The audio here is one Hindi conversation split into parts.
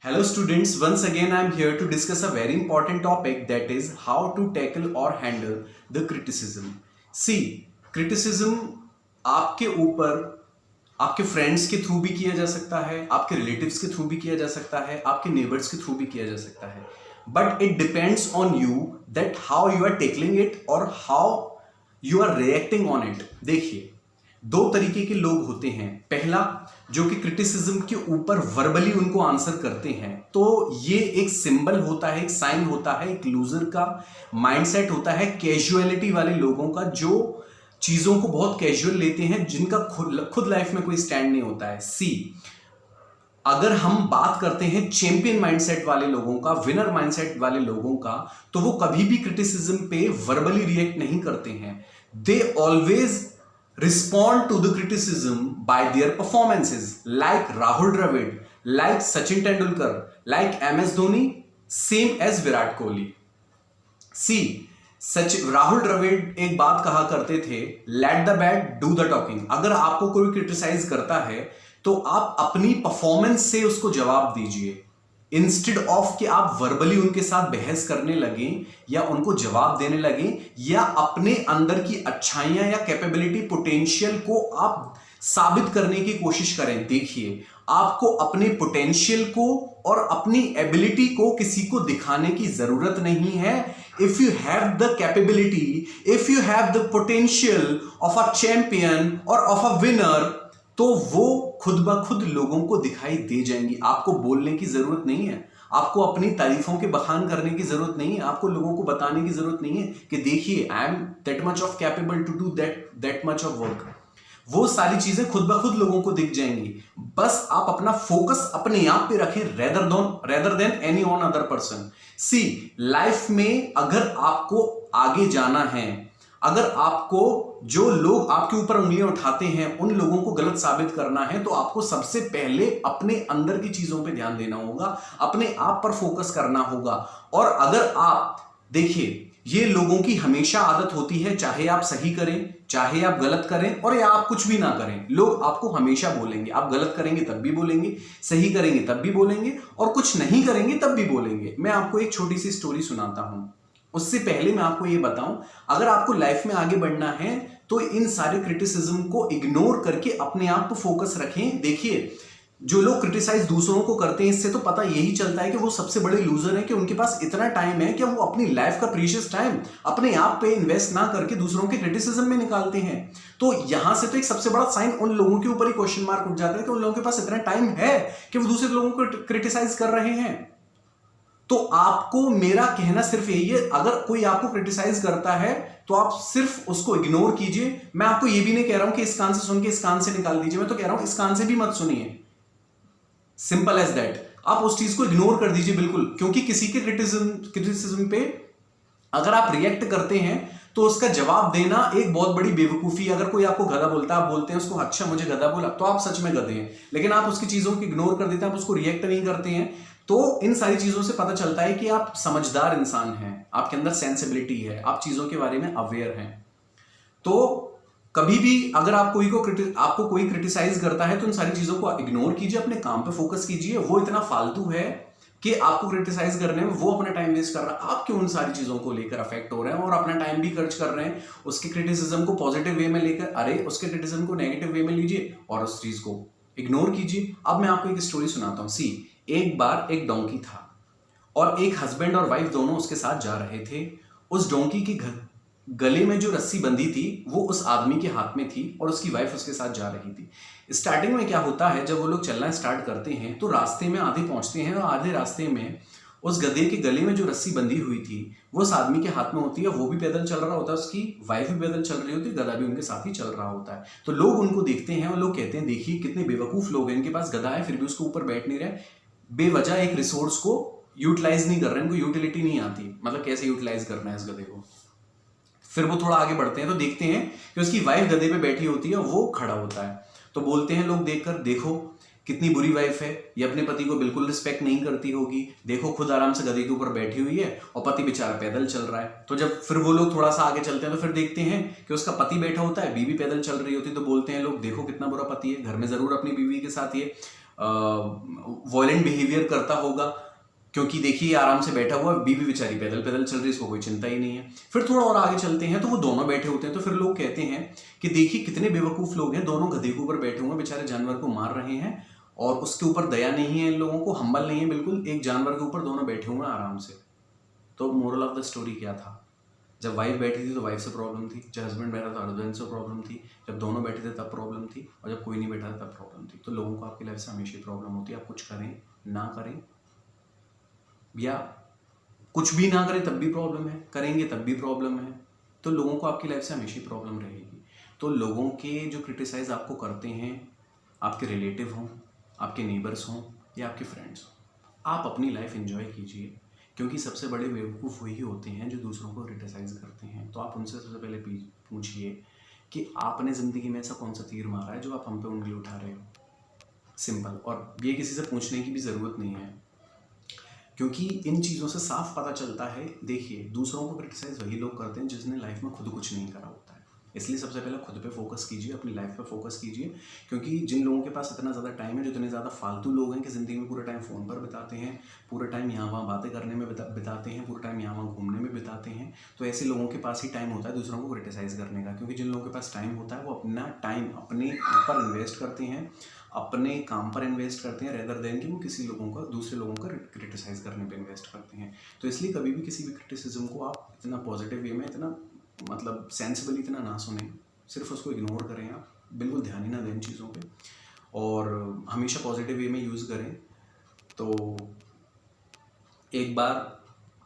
Hello students, once again I am here to discuss a very important topic, that is how to tackle or handle the criticism. See, criticism आपके ऊपर आपके फ्रेंड्स के थ्रू भी किया जा सकता है, आपके रिलेटिव्स के थ्रू भी किया जा सकता है, आपके नेबर्स के थ्रू भी किया जा सकता है, but it depends on you that how you are tackling it और how you are reacting on it. देखिए, दो तरीके के लोग होते हैं. पहला, जो कि क्रिटिसिज्म के ऊपर वर्बली उनको आंसर करते हैं, तो ये एक सिंबल होता है, एक साइन होता है, एक लूजर का माइंडसेट होता है, कैजुअलिटी वाले लोगों का, जो चीजों को बहुत कैजुअल लेते हैं, जिनका खुद लाइफ में कोई स्टैंड नहीं होता है. अगर हम बात करते हैं चैंपियन माइंडसेट वाले लोगों का, विनर माइंडसेट वाले लोगों का, तो वो कभी भी क्रिटिसिज्म पे वर्बली रिएक्ट नहीं करते हैं. They always respond to the criticism by their performances, like Rahul Dravid, like Sachin Tendulkar, like MS Dhoni, same as Virat Kohli. Rahul Dravid एक बात कहा करते थे, let the bat do the talking. अगर आपको कोई क्रिटिसाइज करता है तो आप अपनी परफॉर्मेंस से उसको जवाब दीजिए, इंस्टेड ऑफ कि आप वर्बली उनके साथ बहस करने लगे या उनको जवाब देने लगे या अपने अंदर की अच्छाइयां या कैपेबिलिटी पोटेंशियल को आप साबित करने की कोशिश करें. देखिए, आपको अपने पोटेंशियल को और अपनी एबिलिटी को किसी को दिखाने की जरूरत नहीं है. If you have the capability, if you have the potential of a champion और ऑफ अ विनर, तो वो खुद ब खुद लोगों को दिखाई दे जाएंगी. आपको बोलने की जरूरत नहीं है, आपको अपनी तारीफों के बखान करने की जरूरत नहीं है, आपको लोगों को बताने की जरूरत नहीं है कि देखिए I am that much of capable to do that much of work. वो सारी चीजें खुद ब खुद लोगों को दिख जाएंगी. बस आप अपना फोकस अपने आप पे रखें, rather than any on other person. Life में अगर आपको आगे जाना है, अगर आपको जो लोग आपके ऊपर उंगलियां उठाते हैं उन लोगों को गलत साबित करना है, तो आपको सबसे पहले अपने अंदर की चीजों पे ध्यान देना होगा, अपने आप पर फोकस करना होगा. और अगर आप देखिए, ये लोगों की हमेशा आदत होती है, चाहे आप सही करें, चाहे आप गलत करें और या आप कुछ भी ना करें, लोग आपको हमेशा बोलेंगे. आप गलत करेंगे तब भी बोलेंगे, सही करेंगे तब भी बोलेंगे और कुछ नहीं करेंगे तब भी बोलेंगे. मैं आपको एक छोटी सी स्टोरी सुनाता हूं. उससे पहले मैं आपको यह बताऊं, अगर आपको लाइफ में आगे बढ़ना है तो इन सारे क्रिटिसिज्म को इग्नोर करके अपने आप को फोकस रखें. देखिए, जो लोग क्रिटिसाइज दूसरों को करते हैं, इससे तो पता यही चलता है कि वो सबसे बड़े लूजर हैं, कि उनके पास इतना टाइम है कि वो अपनी लाइफ का प्रीशियस टाइम अपने आप पे इन्वेस्ट ना करके दूसरों के क्रिटिसिज्म में निकालते हैं. तो यहां से तो एक सबसे बड़ा साइन उन लोगों के ऊपर ही क्वेश्चन मार्क उठ जाता है कि उन लोगों के पास इतना टाइम है कि वो दूसरे लोगों को क्रिटिसाइज कर रहे हैं. तो आपको मेरा कहना सिर्फ यही है, अगर कोई आपको क्रिटिसाइज करता है तो आप सिर्फ उसको इग्नोर कीजिए. मैं आपको यह भी नहीं कह रहा हूं कि इस कान से सुन के इस कान से निकाल दीजिए, मैं तो कह रहा हूं इस कान से भी मत सुनिए. Simple as that. आप उस चीज को इग्नोर कर दीजिए बिल्कुल, क्योंकि किसी के क्रिटिसिज्म पे अगर आप रिएक्ट करते हैं तो उसका जवाब देना एक बहुत बड़ी बेवकूफी. अगर कोई आपको गधा बोलता है, आप बोलते हैं उसको, अच्छा मुझे गधा बोला, तो आप सच में गधे हैं. लेकिन आप उसकी चीजों को इग्नोर कर देते हैं, आप उसको रिएक्ट नहीं करते हैं. तो इन सारी चीजों से पता चलता है कि आप समझदार इंसान हैं, आपके अंदर सेंसिबिलिटी है, आप चीजों के बारे में अवेयर हैं. तो कभी भी अगर आप आपको कोई क्रिटिसाइज करता है तो इन सारी चीजों को इग्नोर कीजिए, अपने काम पे फोकस कीजिए. वो इतना फालतू है कि आपको क्रिटिसाइज करने में वो अपना टाइम वेस्ट कर रहा है, आप क्यों उन सारी चीजों को लेकर अफेक्ट हो रहे हैं और अपना टाइम भी खर्च कर रहे हैं उसके क्रिटिसिज्म को पॉजिटिव वे में लेकर. अरे उसके क्रिटिसिज्म को नेगेटिव वे में लीजिए और उस चीज को इग्नोर कीजिए. अब मैं आपको एक स्टोरी सुनाता हूं. एक बार एक डोंकी था और एक हस्बैंड और वाइफ दोनों उसके साथ जा रहे थे. उस डोंकी की गले में जो रस्सी बंधी थी वो उस आदमी के हाथ में थी और उसकी वाइफ उसके साथ जा रही थी. स्टार्टिंग में क्या होता है, जब वो लोग चलना स्टार्ट करते हैं तो रास्ते में आधे पहुंचते हैं और आधे रास्ते में उस गधे के गले में जो रस्सी बंधी हुई थी वो उस आदमी के हाथ में होती है. वो भी पैदल चल रहा होता है, उसकी वाइफ भी पैदल चल रही होती है, गधा भी उनके साथ ही चल रहा होता है. तो लोग उनको देखते हैं और लोग कहते हैं देखिए कितने बेवकूफ लोग हैं, इनके पास गधा है फिर भी उसके ऊपर बैठ नहीं रहे, बेवजह एक रिसोर्स को यूटिलाइज नहीं कर रहे हैं, इनको यूटिलिटी नहीं आती, मतलब कैसे यूटिलाइज करना है इस गधे को. फिर वो थोड़ा आगे बढ़ते हैं तो देखते हैं कि उसकी वाइफ गधे पे बैठी होती है, वो खड़ा होता है. तो बोलते हैं लोग देखकर, देखो कितनी बुरी वाइफ है, ये अपने पति को बिल्कुल रिस्पेक्ट नहीं करती होगी, देखो खुद आराम से गधे के ऊपर बैठी हुई है और पति बेचारा पैदल चल रहा है. तो जब फिर वो लोग थोड़ा सा आगे चलते हैं तो फिर देखते हैं कि उसका पति बैठा होता है, बीवी पैदल चल रही होती है. तो बोलते हैं लोग देखो कितना बुरा पति है, घर में जरूर अपनी बीवी के साथ ये वॉयलेंट बिहेवियर करता होगा, क्योंकि देखिए आराम से बैठा हुआ, बीवी बेचारी पैदल पैदल चल रही है, इसको कोई चिंता ही नहीं है। फिर थोड़ा और आगे चलते हैं तो वो दोनों बैठे होते हैं, तो फिर लोग कहते हैं कि देखिए कितने बेवकूफ़ लोग हैं, दोनों गधे के ऊपर बैठे हुए हैं, बेचारे जानवर को मार रहे हैं और उसके ऊपर दया नहीं है, इन लोगों को हम्बल नहीं है बिल्कुल, एक जानवर के ऊपर दोनों बैठे हुए हैं आराम से। तो मोरल ऑफ द स्टोरी क्या था? जब वाइफ बैठी थी तो वाइफ से प्रॉब्लम थी, जब हस्बैंड बैठा था हस्बैंड से प्रॉब्लम थी, जब दोनों बैठे थे तब प्रॉब्लम थी, और जब कोई नहीं बैठा था तब प्रॉब्लम थी। तो लोगों को आपकी लाइफ से हमेशा प्रॉब्लम होती है, आप कुछ करें ना करें, या कुछ भी ना करें तब भी प्रॉब्लम है, करेंगे तब भी प्रॉब्लम है। तो लोगों को आपकी लाइफ से हमेशा प्रॉब्लम रहेगी। तो लोगों के जो क्रिटिसाइज आपको करते हैं, आपके रिलेटिव हों, आपके नेबर्स हों या आपके फ्रेंड्स हों, आप अपनी लाइफ एंजॉय कीजिए, क्योंकि सबसे बड़े बेवकूफ़ वही होते हैं जो दूसरों को क्रिटिसाइज़ करते हैं। तो आप उनसे सबसे पहले पूछिए कि आपने ज़िंदगी में ऐसा कौन सा तीर मारा है जो आप हम पे उंगली उठा रहे हो। सिंपल। और ये किसी से पूछने की भी ज़रूरत नहीं है, क्योंकि इन चीज़ों से साफ पता चलता है। देखिए, दूसरों को क्रिटिसाइज़ वही लोग करते हैं जिसने लाइफ में खुद कुछ नहीं करा होता है। इसलिए सबसे पहले खुद पे फोकस कीजिए, अपनी लाइफ पे फोकस कीजिए, क्योंकि जिन लोगों के पास इतना ज़्यादा टाइम है, जो इतने ज़्यादा फालतू लोग हैं कि ज़िंदगी में पूरा टाइम फ़ोन पर बिताते हैं, पूरा टाइम यहाँ वहाँ बातें करने में बिताते हैं, पूरा टाइम यहाँ वहाँ घूमने में बिताते हैं, तो ऐसे लोगों के पास ही टाइम होता है दूसरों को क्रिटिसाइज़ करने का। क्योंकि जिन लोगों के पास टाइम होता है वो अपना टाइम अपने ऊपर इन्वेस्ट करते हैं, अपने काम पर इन्वेस्ट करते हैं, रेदर देन कि वो किसी लोगों का, दूसरे लोगों का क्रिटिसाइज़ करने पे इन्वेस्ट करते हैं। तो इसलिए कभी भी किसी भी क्रिटिसिज्म को आप इतना पॉजिटिव वे में, इतना मतलब सेंसिबली इतना ना सुने, सिर्फ उसको इग्नोर करें, आप बिल्कुल ध्यान ही ना दें इन चीज़ों पे, और हमेशा पॉजिटिव वे में यूज़ करें। तो एक बार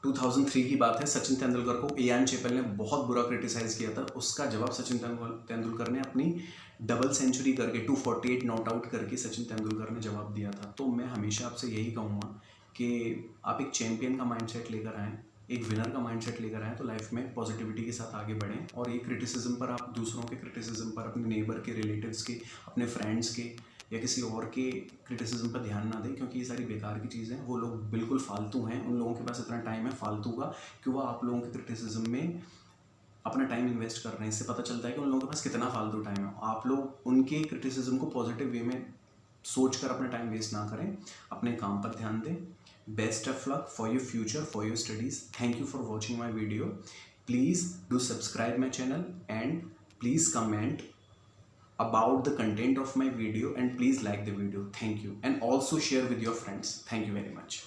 2003 की बात है, सचिन तेंदुलकर को इयान चेपल ने बहुत बुरा क्रिटिसाइज़ किया था। उसका जवाब सचिन तेंदुलकर ने अपनी डबल सेंचुरी करके 248 नॉट आउट करके सचिन तेंदुलकर ने जवाब दिया था। तो मैं हमेशा आपसे यही कहूँगा कि आप एक चैम्पियन का माइंडसेट लेकर आएँ, एक विनर का माइंडसेट लेकर आएँ, तो लाइफ में पॉजिटिविटी के साथ आगे बढ़ें। और ये क्रिटिसिज्म पर, आप दूसरों के क्रिटिसिज्म पर, अपने नेबर के, रिलेटिव्स के, अपने फ्रेंड्स के या किसी और के क्रिटिसिज्म पर ध्यान ना दें, क्योंकि ये सारी बेकार की चीज़ें हैं। वो लोग बिल्कुल फालतू हैं, उन लोगों के पास इतना टाइम है फालतू का कि वो आप लोगों के क्रिटिसिज्म में अपना टाइम इन्वेस्ट कर रहे हैं। इससे पता चलता है कि उन लोगों के पास कितना फालतू टाइम है। आप लोग उनके क्रिटिसिज्म को पॉजिटिव वे में सोच कर अपना टाइम वेस्ट ना करें, अपने काम पर ध्यान दें। Best of luck for your future, for your studies. Thank you for watching my video. Please do subscribe my channel and please comment about the content of my video, and please like the video. Thank you, and also share with your friends. Thank you very much.